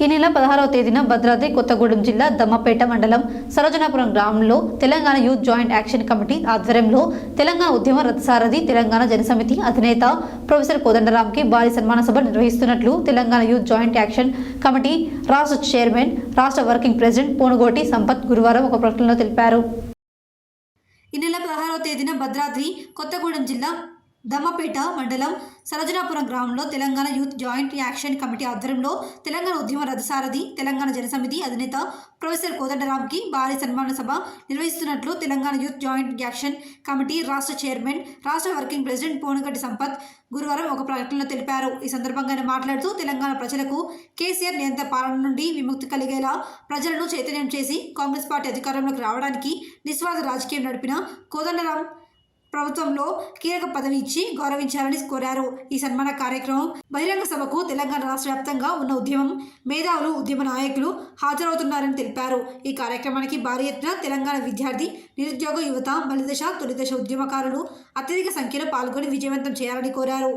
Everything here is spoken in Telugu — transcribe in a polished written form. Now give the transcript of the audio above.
ఈ నెల 16వ తేదీన భద్రాద్రి కొత్తగూడెం జిల్లా దమ్మపేట మండలం సరోజనాపురం గ్రామంలో Telangana youth joint action committee ఆధ్వర్యంలో తెలంగాణ ఉద్యమ రథసారథి తెలంగాణ జనసమితి అధినేత ప్రొఫెసర్ కోదండరాంకి భారీ సన్మాన సభ నిర్వహిస్తున్నట్లు Telangana youth joint action committee రాష్ట్ర చైర్మన్, రాష్ట్ర వర్కింగ్ ప్రెసిడెంట్ పోనుగోటి సంపత్ గురువారం ఒక ప్రకటనలో తెలిపారు. ఈ నెల 16వ తేదీన భద్రాద్రి కొత్తగూడెం జిల్లా దమ్మపేట మండలం సరోజనాపురం గ్రామంలో Telangana youth joint action committee ఆధ్వర్యంలో తెలంగాణ ఉద్యమ రథసారథి తెలంగాణ జనసమితి అధినేత ప్రొఫెసర్ కోదండరాంకి భారీ సన్మాన సభ నిర్వహిస్తున్నట్లు Telangana youth joint action committee రాష్ట్ర చైర్మన్, రాష్ట్ర వర్కింగ్ ప్రెసిడెంట్ పోనుగోటి సంపత్ గురువారం ఒక ప్రకటనలో తెలిపారు. ఈ సందర్భంగా ఆయన మాట్లాడుతూ తెలంగాణ ప్రజలకు కేసీఆర్ నియంత్రణ పాలన నుండి విముక్తి కలిగేలా ప్రజలను చైతన్యం చేసి కాంగ్రెస్ పార్టీ అధికారంలోకి రావడానికి నిస్వార్థ రాజకీయం నడిపిన కోదండరాం ప్రభుత్వంలో కీలక పదవి ఇచ్చి గౌరవించాలని కోరారు. ఈ సన్మాన కార్యక్రమం బహిరంగ సభకు తెలంగాణ రాష్ట్ర వ్యాప్తంగా ఉన్న ఉద్యమం మేధావులు, ఉద్యమ నాయకులు హాజరవుతున్నారని తెలిపారు. ఈ కార్యక్రమానికి భారీ ఎత్తున తెలంగాణ విద్యార్థి, నిరుద్యోగ యువత, బలిదశ, తొలిదశ ఉద్యమకారులు అత్యధిక సంఖ్యలో పాల్గొని విజయవంతం చేయాలని కోరారు.